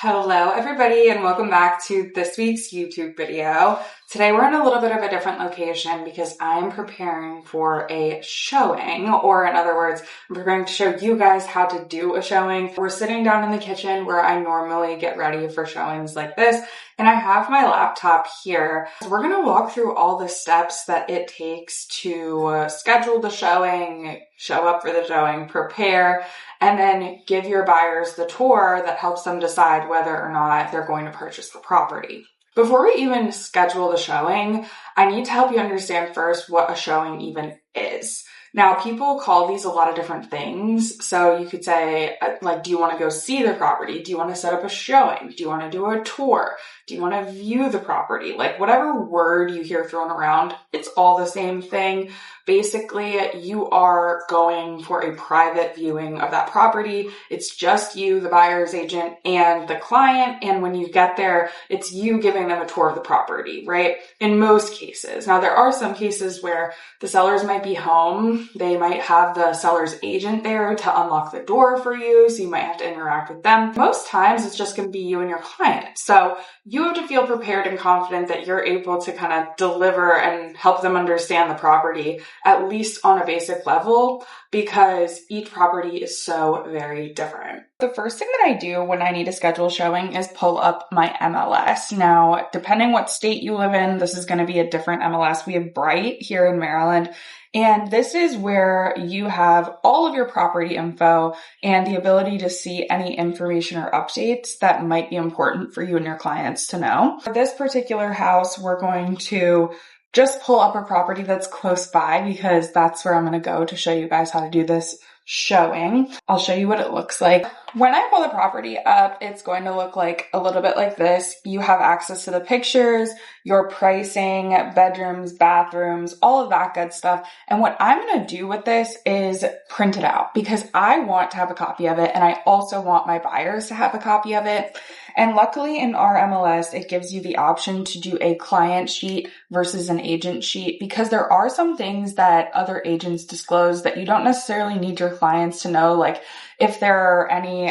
Hello everybody and welcome back to this week's YouTube video. Today we're in a little bit of a different location because I'm preparing for a showing, or in other words, I'm preparing to show you guys how to do a showing. We're sitting down in the kitchen where I normally get ready for showings like this, and I have my laptop here. So we're going to walk through all the steps that it takes to schedule the showing, show up for the showing, prepare, and then give your buyers the tour that helps them decide whether or not they're going to purchase the property. Before we even schedule the showing, I need to help you understand first what a showing even is. Now, people call these a lot of different things. So you could say, like, do you want to go see the property? Do you want to set up a showing? Do you want to do a tour? Do you want to view the property? Like, whatever word you hear thrown around, it's all the same thing. Basically, you are going for a private viewing of that property. It's just you, the buyer's agent, and the client. And when you get there, it's you giving them a tour of the property, right? In most cases. Now, there are some cases where the sellers might be home. They might have the seller's agent there to unlock the door for you. So you might have to interact with them. Most times, it's just going to be you and your client. So you have to feel prepared and confident that you're able to kind of deliver and help them understand the property, at least on a basic level, because each property is so very different. The first thing that I do when I need to schedule a showing is pull up my MLS. Now, depending what state you live in, this is going to be a different MLS. We have Bright here in Maryland, and this is where you have all of your property info and the ability to see any information or updates that might be important for you and your clients to know. For this particular house, we're going to just pull up a property that's close by because that's where I'm going to go to show you guys how to do this showing. I'll show you what it looks like. When I pull the property up, it's going to look like a little bit like this. You have access to the pictures, your pricing, bedrooms, bathrooms, all of that good stuff. And what I'm going to do with this is print it out because I want to have a copy of it. And I also want my buyers to have a copy of it. And luckily in our MLS, it gives you the option to do a client sheet versus an agent sheet because there are some things that other agents disclose that you don't necessarily need your clients to know, like if there are any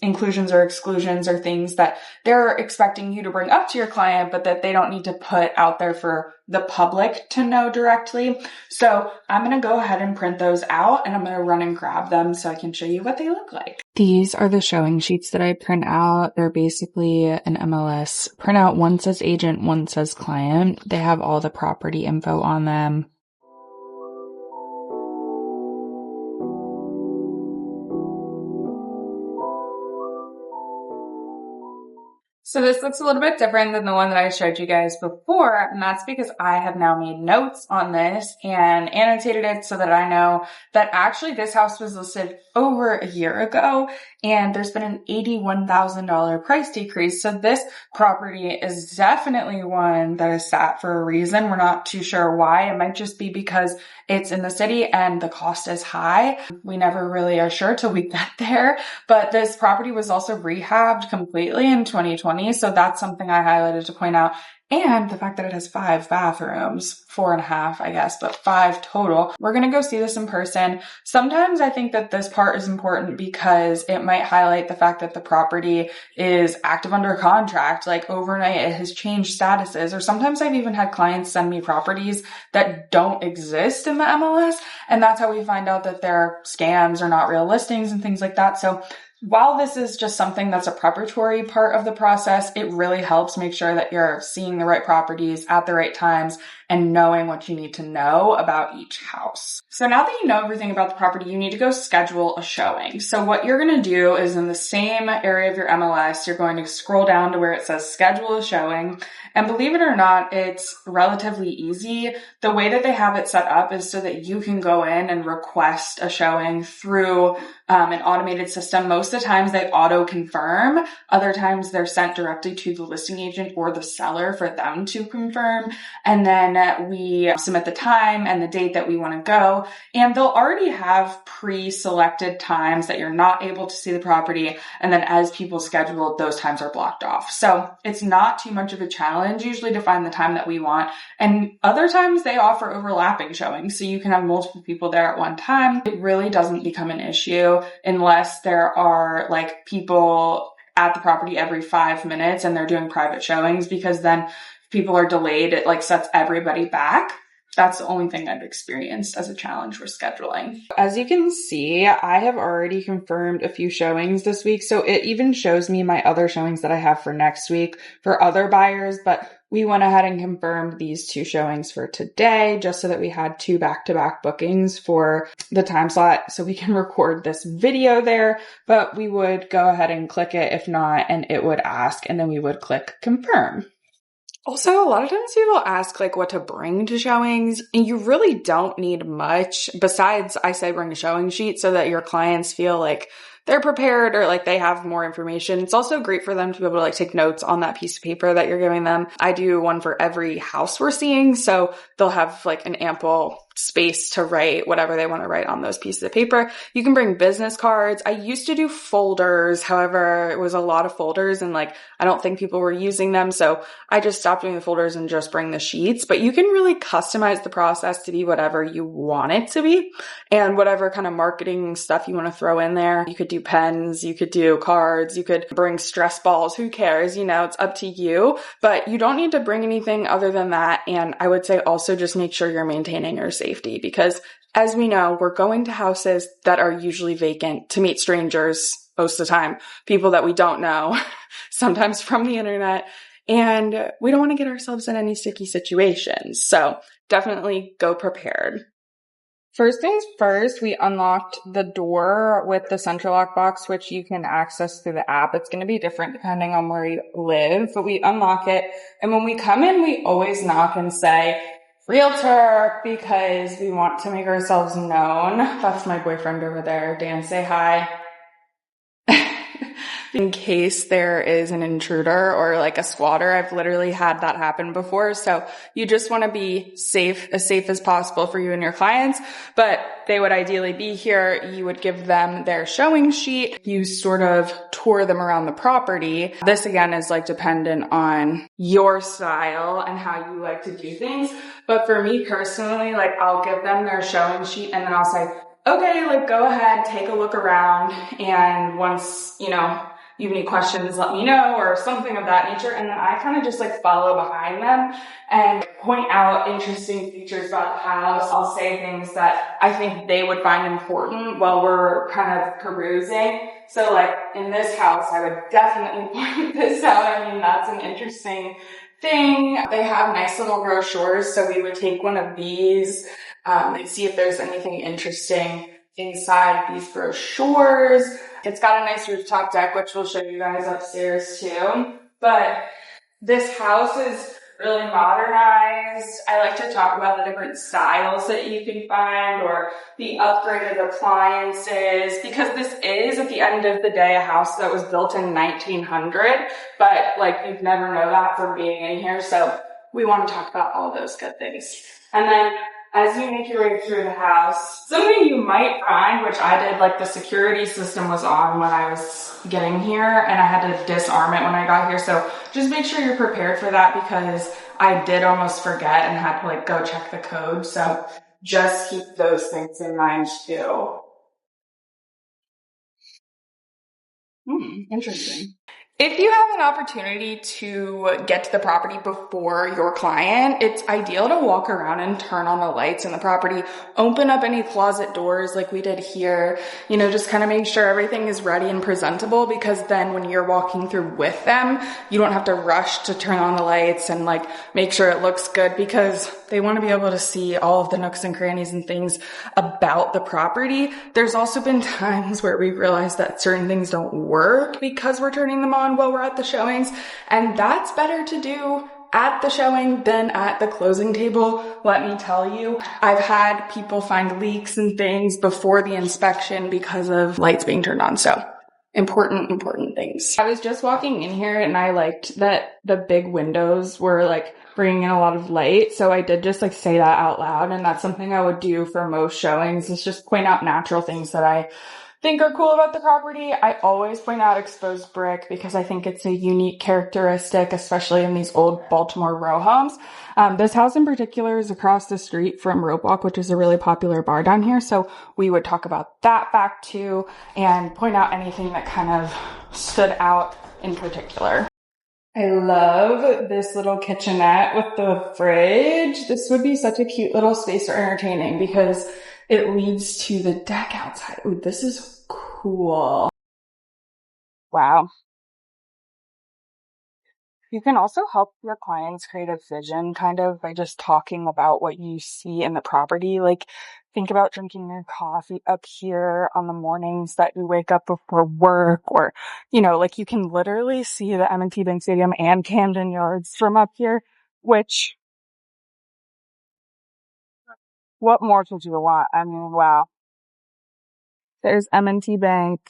inclusions or exclusions or things that they're expecting you to bring up to your client, but that they don't need to put out there for the public to know directly. So I'm going to go ahead and print those out and I'm going to run and grab them so I can show you what they look like. These are the showing sheets that I print out. They're basically an MLS printout. One says agent, one says client. They have all the property info on them. So this looks a little bit different than the one that I showed you guys before, and that's because I have now made notes on this and annotated it so that I know that actually this house was listed over a year ago and there's been an $81,000 price decrease. So this property is definitely one that is sat for a reason. We're not too sure why. It might just be because it's in the city and the cost is high. We never really are sure till we get there, but this property was also rehabbed completely in 2020. So that's something I highlighted to point out. And the fact that it has 5 bathrooms, 4.5, I guess, but 5 total. We're going to go see this in person. Sometimes I think that this part is important because it might highlight the fact that the property is active under contract, like overnight it has changed statuses, or sometimes I've even had clients send me properties that don't exist in the MLS. And that's how we find out that they're scams or not real listings and things like that. So while this is just something that's a preparatory part of the process, it really helps make sure that you're seeing the right properties at the right times and knowing what you need to know about each house. So now that you know everything about the property, you need to go schedule a showing. So what you're going to do is in the same area of your MLS, you're going to scroll down to where it says schedule a showing. And believe it or not, it's relatively easy. The way that they have it set up is so that you can go in and request a showing through an automated system. Most of the times they auto confirm. Other times they're sent directly to the listing agent or the seller for them to confirm. And then we submit the time and the date that we want to go. And they'll already have pre-selected times that you're not able to see the property. And then as people schedule, those times are blocked off. So it's not too much of a challenge usually to find the time that we want. And other times they offer overlapping showings. So you can have multiple people there at one time. It really doesn't become an issue unless there are like people at the property every 5 minutes and they're doing private showings, because then if people are delayed, it like sets everybody back. That's the only thing I've experienced as a challenge for scheduling. As you can see, I have already confirmed a few showings this week. So it even shows me my other showings that I have for next week for other buyers, but we went ahead and confirmed these 2 showings for today just so that we had 2 back-to-back bookings for the time slot so we can record this video there, but we would go ahead and click it if not, and it would ask, and then we would click confirm. Also, a lot of times people ask like what to bring to showings, and you really don't need much besides, I say, bring a showing sheet so that your clients feel like they're prepared or like they have more information. It's also great for them to be able to like take notes on that piece of paper that you're giving them. I do one for every house we're seeing, so they'll have like an ample space to write whatever they want to write on those pieces of paper. You can bring business cards. I used to do folders. However, it was a lot of folders and like I don't think people were using them. So I just stopped doing the folders and just bring the sheets. But you can really customize the process to be whatever you want it to be and whatever kind of marketing stuff you want to throw in there. You could do pens, you could do cards, you could bring stress balls. Who cares? You know, it's up to you, but you don't need to bring anything other than that. And I would say also just make sure you're maintaining your safety, because as we know, we're going to houses that are usually vacant to meet strangers most of the time, people that we don't know, sometimes from the internet, and we don't want to get ourselves in any sticky situations. So definitely go prepared. First things first, we unlocked the door with the central lock box, which you can access through the app. It's going to be different depending on where you live, but we unlock it. And when we come in, we always knock and say, realtor, because we want to make ourselves known. That's my boyfriend over there. Dan, say hi. In case there is an intruder or like a squatter. I've literally had that happen before. So you just want to be safe as possible for you and your clients, but they would ideally be here. You would give them their showing sheet. You sort of tour them around the property. This again is like dependent on your style and how you like to do things. But for me personally, like I'll give them their showing sheet and then I'll say, okay, like go ahead, take a look around. And once, you know, you have any questions, let me know, or something of that nature. And then I kind of just like follow behind them and point out interesting features about the house. I'll say things that I think they would find important while we're kind of perusing. So like in this house, I would definitely point this out. I mean, that's an interesting thing. They have nice little brochures. So we would take one of these and see if there's anything interesting inside these brochures. It's got a nice rooftop deck, which we'll show you guys upstairs too. But this house is really modernized. I like to talk about the different styles that you can find or the upgraded appliances, because this is at the end of the day a house that was built in 1900, but like you'd never know that from being in here. So we want to talk about all those good things. And then as you make your way through the house, something you might find, which I did, like the security system was on when I was getting here and I had to disarm it when I got here. So just make sure you're prepared for that, because I did almost forget and had to like go check the code. So just keep those things in mind too. Interesting. If you have an opportunity to get to the property before your client, it's ideal to walk around and turn on the lights in the property, open up any closet doors like we did here, you know, just kind of make sure everything is ready and presentable, because then when you're walking through with them, you don't have to rush to turn on the lights and like make sure it looks good, because they want to be able to see all of the nooks and crannies and things about the property. There's also been times where we realized that certain things don't work because we're turning them on while we're at the showings, and that's better to do at the showing than at the closing table. Let me tell you, I've had people find leaks and things before the inspection because of lights being turned on. So important things. I was just walking in here and I liked that the big windows were like bringing in a lot of light. So I did just like say that out loud, and that's something I would do for most showings, is just point out natural things that I think are cool about the property. I always point out exposed brick because I think it's a unique characteristic, especially in these old Baltimore row homes. This house in particular is across the street from Rope Walk, which is a really popular bar down here. So we would talk about that fact too and point out anything that kind of stood out in particular. I love this little kitchenette with the fridge. This would be such a cute little space for entertaining because it leads to the deck outside. Ooh, this is cool. Wow. You can also help your clients create a vision kind of by just talking about what you see in the property. Like, think about drinking your coffee up here on the mornings that you wake up before work, or, like you can literally see the M&T Bank Stadium and Camden Yards from up here, which, what more could you want? I mean, wow. There's M&T Bank.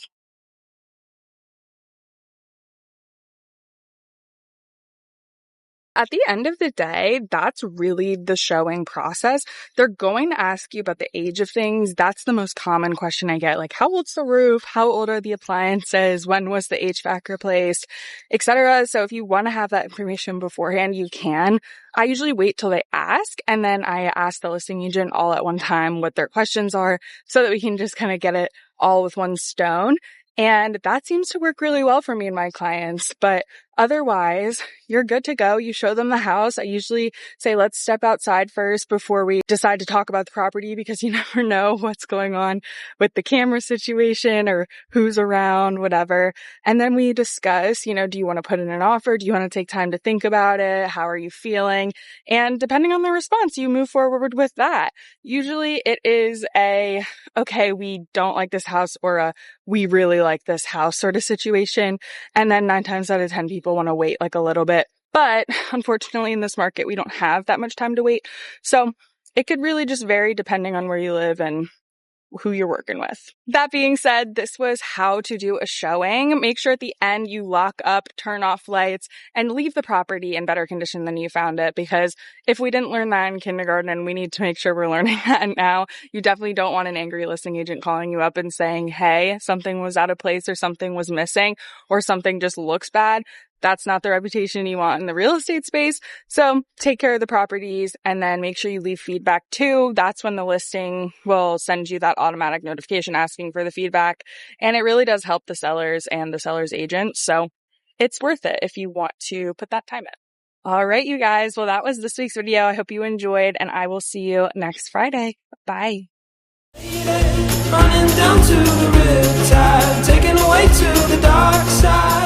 At the end of the day, that's really the showing process. They're going to ask you about the age of things. That's the most common question I get. Like, how old's the roof? How old are the appliances? When was the HVAC replaced? Etc. So if you want to have that information beforehand, you can. I usually wait till they ask, and then I ask the listing agent all at one time what their questions are so that we can just kind of get it all with one stone. And that seems to work really well for me and my clients. But otherwise, you're good to go. You show them the house. I usually say, let's step outside first before we decide to talk about the property, because you never know what's going on with the camera situation or who's around, whatever. And then we discuss, do you want to put in an offer? Do you want to take time to think about it? How are you feeling? And depending on the response, you move forward with that. Usually it is okay, we don't like this house, or we really like this house sort of situation. And then 9 times out of 10 people want to wait like a little bit. But unfortunately in this market, we don't have that much time to wait. So it could really just vary depending on where you live and who you're working with. That being said, this was how to do a showing. Make sure at the end you lock up, turn off lights, and leave the property in better condition than you found it, because if we didn't learn that in kindergarten, we need to make sure we're learning that now. You definitely don't want an angry listing agent calling you up and saying, hey, something was out of place, or something was missing, or something just looks bad. That's not the reputation you want in the real estate space. So take care of the properties, and then make sure you leave feedback too. That's when the listing will send you that automatic notification asking for the feedback. And it really does help the sellers and the seller's agent. So it's worth it if you want to put that time in. All right, you guys. Well, that was this week's video. I hope you enjoyed, and I will see you next Friday. Bye. Running down to the riptide, taken away to the dark side.